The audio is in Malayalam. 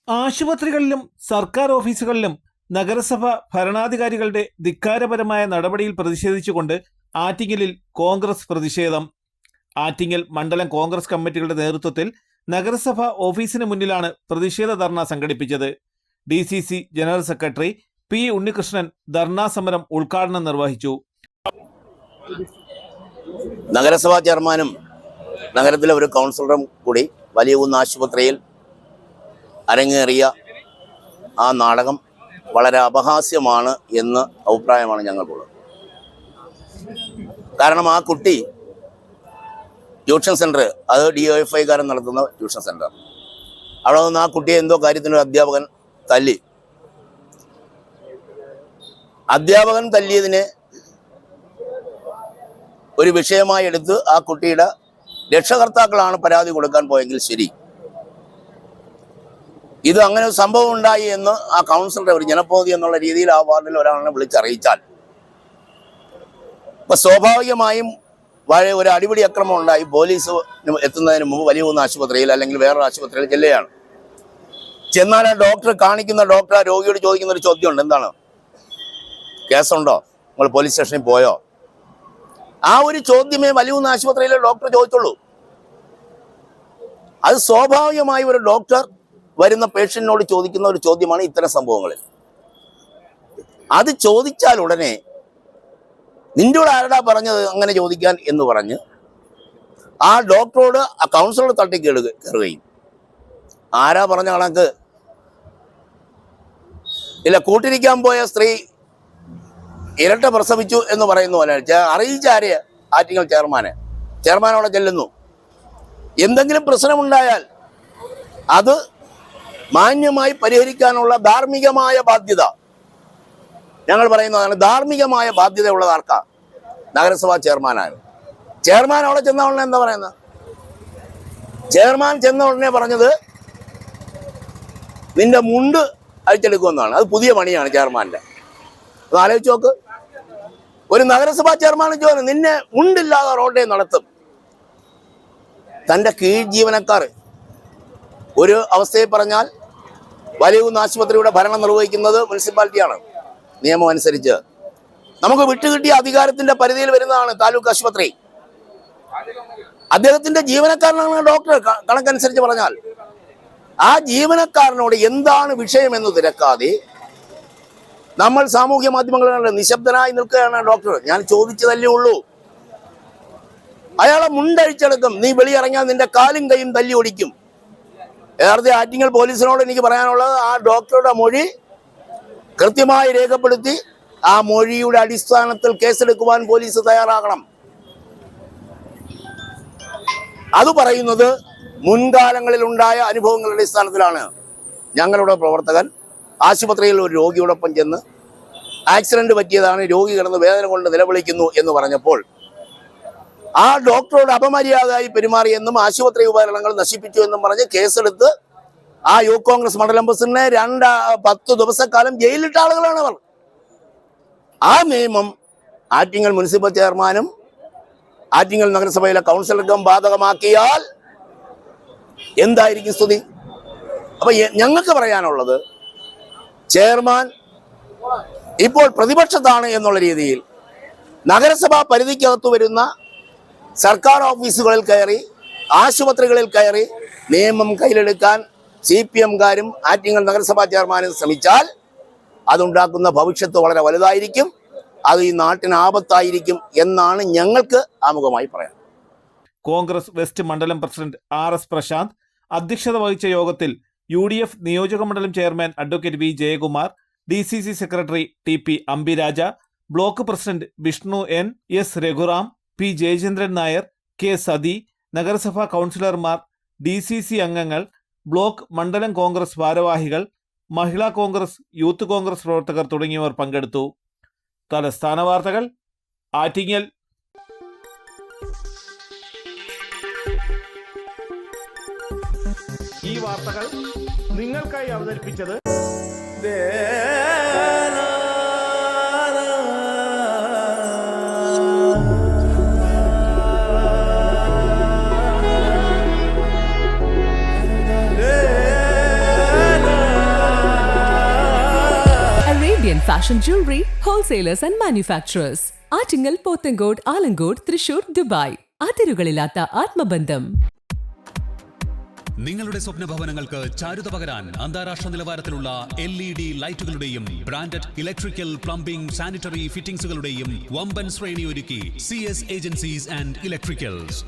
ആശുപത്രികളിലും സർക്കാർ ഓഫീസുകളിലും നഗരസഭ ഭരണാധികാരികളുടെ ധിക്കാരപരമായ നടപടിയിൽ പ്രതിഷേധിച്ചുകൊണ്ട് ആറ്റിങ്ങലിൽ കോൺഗ്രസ് പ്രതിഷേധം. ആറ്റിങ്ങൽ മണ്ഡലം കോൺഗ്രസ് കമ്മിറ്റികളുടെ നേതൃത്വത്തിൽ നഗരസഭ ഓഫീസിന് മുന്നിലാണ് പ്രതിഷേധ ധർണ സംഘടിപ്പിച്ചത്. DCC general secretary P. Unnikrishnan dharna സമരം ഉദ്ഘാടനം നിർവഹിച്ചു. നഗരസഭാ ചെയർമാനും നഗരത്തിലെ ഒരു കൗൺസിലറും കൂടി വലിയകുന്ന് ആശുപത്രിയിൽ അരങ്ങേറിയ ആ നാടകം വളരെ അപഹാസ്യമാണ് എന്ന അഭിപ്രായമാണ് ഞങ്ങൾക്കുള്ളത്. കാരണം ആ കുട്ടി ട്യൂഷൻ സെൻറ്റർ, അത് DYFIക്കാരൻ നടത്തുന്ന ട്യൂഷൻ സെൻറ്റർ, അവിടെ നിന്ന് ആ കുട്ടിയെ എന്തോ കാര്യത്തിനൊരു അധ്യാപകൻ തല്ലി. അധ്യാപകൻ തല്ലിയതിനെ ഒരു വിഷയമായി എടുത്ത് ആ കുട്ടിയുടെ രക്ഷകർത്താക്കളാണ് പരാതി കൊടുക്കാൻ പോയെങ്കിൽ ശരി, ഇത് അങ്ങനെ ഒരു സംഭവം ഉണ്ടായി എന്ന് ആ കൗൺസിലറെ ഒരു ജനപ്രതിനിധി എന്നുള്ള രീതിയിൽ ആ വാർഡിൽ ഒരാളെ വിളിച്ചറിയിച്ചാൽ ഇപ്പൊ സ്വാഭാവികമായും ഒരു അടിപിടി അക്രമം ഉണ്ടായി. പോലീസ് എത്തുന്നതിന് മുമ്പ് വലിയകുന്ന് ആശുപത്രിയിൽ അല്ലെങ്കിൽ വേറൊരു ആശുപത്രിയിൽ ചെല്ലുകയാണ്. ചെന്നാൽ ആ ഡോക്ടർ കാണിക്കുന്ന ഡോക്ടർ ആ രോഗിയോട് ചോദിക്കുന്ന ഒരു ചോദ്യമുണ്ട്, എന്താണ് കേസുണ്ടോ, നിങ്ങൾ പോലീസ് സ്റ്റേഷനിൽ പോയോ? ആ ഒരു ചോദ്യമേ വലിയകുന്ന് ആശുപത്രിയിലെ ഡോക്ടർ ചോദിച്ചുള്ളൂ. അത് സ്വാഭാവികമായി ഒരു ഡോക്ടർ വരുന്ന പേഷ്യന്റിനോട് ചോദിക്കുന്ന ഒരു ചോദ്യമാണ് ഇത്തരം സംഭവങ്ങളിൽ. അത് ചോദിച്ചാൽ ഉടനെ നിന്നോട് ആരടാ പറഞ്ഞത് അങ്ങനെ ചോദിക്കാൻ എന്ന് പറഞ്ഞ് ആ ഡോക്ടറോട് ആ കൗൺസിലർ തട്ടിക്കയറുകയും, ആരാ പറഞ്ഞ കണക്ക് ഇല്ല കൂട്ടിരിക്കാൻ പോയ സ്ത്രീ ഇരട്ട പ്രസവിച്ചു എന്ന് പറയുന്ന പോലെ അറിയിച്ച ആരെയാ? ആറ്റിങ്ങൽ ചെയർമാനോടെ ചെല്ലുന്നു. എന്തെങ്കിലും പ്രശ്നമുണ്ടായാൽ അത് മാന്യമായി പരിഹരിക്കാനുള്ള ധാർമ്മികമായ ബാധ്യത, ഞങ്ങൾ പറയുന്നതാണ്, ധാർമ്മികമായ ബാധ്യത ഉള്ളത് ആർക്കാ? നഗരസഭാ ചെയർമാനാണ്. ചെയർമാൻ അവിടെ ചെന്ന ഉടനെ എന്താ പറയുന്നത്? ചെയർമാൻ ചെന്ന ഉടനെ പറഞ്ഞത് നിന്റെ മുണ്ട് അഴിച്ചെടുക്കുമെന്നാണ്. അത് പുതിയ പണിയാണ് ചെയർമാൻ്റെ. അത് ആലോചിച്ച് നോക്ക്. ഒരു നഗരസഭാ ചെയർമാൻ ചോദിച്ചു, നിന്നെ മുണ്ടില്ലാതെ റോഡേ നടത്തും. തൻ്റെ കീഴ് ജീവനക്കാർ ഒരു അവസ്ഥയെ പറഞ്ഞാൽ വലിയകുന്ന് ആശുപത്രിയുടെ ഭരണം നിർവഹിക്കുന്നത് മുനിസിപ്പാലിറ്റിയാണ്. നിയമം അനുസരിച്ച് നമുക്ക് വിട്ടുകിട്ടിയ അധികാരത്തിന്റെ പരിധിയിൽ വരുന്നതാണ് താലൂക്ക് ആശുപത്രി. അദ്ദേഹത്തിന്റെ ജീവനക്കാരനാണ് ഡോക്ടർ കണക്കനുസരിച്ച് പറഞ്ഞാൽ. ആ ജീവനക്കാരനോട് എന്താണ് വിഷയമെന്ന് തിരക്കാതെ നമ്മൾ സാമൂഹ്യ മാധ്യമങ്ങളിൽ നിശബ്ദനായി നിൽക്കുകയാണ് ഡോക്ടർ. ഞാൻ ചോദിച്ചതല്ലേ ഉള്ളൂ. അയാളെ മുണ്ടഴിച്ചെടുക്കും. നീ വെളിയിറങ്ങിയാൽ നിന്റെ കാലും കൈയും തല്ലി ഒടിക്കും. യഥാർത്ഥ ആറ്റിങ്ങൽ പോലീസിനോട് എനിക്ക് പറയാനുള്ളത്, ആ ഡോക്ടറുടെ മൊഴി കൃത്യമായി രേഖപ്പെടുത്തി ആ മൊഴിയുടെ അടിസ്ഥാനത്തിൽ കേസെടുക്കുവാൻ പോലീസ് തയ്യാറാകണം. അത് പറയുന്നത് മുൻകാലങ്ങളിൽ ഉണ്ടായ അനുഭവങ്ങളുടെ അടിസ്ഥാനത്തിലാണ്. ഞങ്ങളുടെ പ്രവർത്തകൻ ആശുപത്രിയിൽ ഒരു രോഗിയോടൊപ്പം ചെന്ന് ആക്സിഡന്റ് പറ്റിയതാണ്, രോഗി കിടന്ന് വേദന കൊണ്ട് നിലവിളിക്കുന്നു എന്ന് പറഞ്ഞപ്പോൾ ആ ഡോക്ടറോട് അപമര്യാദയായി പെരുമാറിയെന്നും ആശുപത്രി ഉപകരണങ്ങൾ നശിപ്പിച്ചു എന്നും പറഞ്ഞ് കേസെടുത്ത് ആ യൂത്ത് കോൺഗ്രസ് മണ്ഡലം പ്രസിഡന്റിനെ 10 ദിവസക്കാലം ജയിലിലിട്ട ആളുകളാണ് അവർ. ആ നിയമം ആറ്റിങ്ങൽ മുനിസിപ്പൽ ചെയർമാനും ആറ്റിങ്ങൽ നഗരസഭയിലെ കൗൺസിലർക്കും ബാധകമാക്കിയാൽ എന്തായിരിക്കും സ്ഥിതി? അപ്പൊ ഞങ്ങൾക്ക് പറയാനുള്ളത്, ചെയർമാൻ ഇപ്പോൾ പ്രതിപക്ഷത്താണ് എന്നുള്ള രീതിയിൽ നഗരസഭാ പരിധിക്കകത്ത് വരുന്ന സർക്കാർ ഓഫീസുകളിൽ കയറി, ആശുപത്രികളിൽ കയറി നിയമം കയ്യിലെടുക്കാൻ CPMകാരും ആറ്റിങ്ങൽ നഗരസഭാ ചെയർമാനും ശ്രമിച്ചാൽ അതുണ്ടാക്കുന്ന ഭവിഷ്യത്ത് വളരെ വലുതായിരിക്കും. അത് ഈ നാട്ടിന് ആപത്തായിരിക്കും എന്നാണ് ഞങ്ങൾക്ക് ആമുഖമായി പറയാം. കോൺഗ്രസ് വെസ്റ്റ് മണ്ഡലം പ്രസിഡന്റ് RS പ്രശാന്ത് അധ്യക്ഷത വഹിച്ച യോഗത്തിൽ UDF നിയോജക മണ്ഡലം chairman advocate V. Jayakumar, DCC secretary TP Ambiraja, block president Vishnu N. S. Raghuram, P. Jayachandran Nair, K. Sathi, നഗരസഭാ കൗൺസിലർമാർ, DCC അംഗങ്ങൾ, ബ്ലോക്ക് മണ്ഡലം കോൺഗ്രസ് ഭാരവാഹികൾ, മഹിളാ കോൺഗ്രസ്, യൂത്ത് കോൺഗ്രസ് പ്രവർത്തകർ തുടങ്ങിയവർ പങ്കെടുത്തു. തലസ്ഥാന വാർത്തകൾ, ആറ്റിങ്ങൽ. ഈ വാർത്തകൾ നിങ്ങൾക്കായി അവതരിപ്പിച്ചത് Indian fashion jewelry, wholesalers and manufacturers. Attingal, Pothencode, Alamcode, Thrissur, Dubai. അതിരുകളില്ലാത്ത ആത്മബന്ധം. നിങ്ങളുടെ സ്വപ്ന ഭവനങ്ങൾക്ക് ചാരുത പകരാൻ അന്താരാഷ്ട്ര നിലവാരത്തിലുള്ള LED ലൈറ്റുകളുടെയും ബ്രാൻഡഡ് ഇലക്ട്രിക്കൽ, പ്ലംബിംഗ്, സാനിറ്ററി ഫിറ്റിംഗ്സുകളുടെയും വമ്പൻ ശ്രേണി ഒരുക്കി CS ഏജൻസീസ് ആൻഡ് ഇലക്ട്രിക്കൽസ്.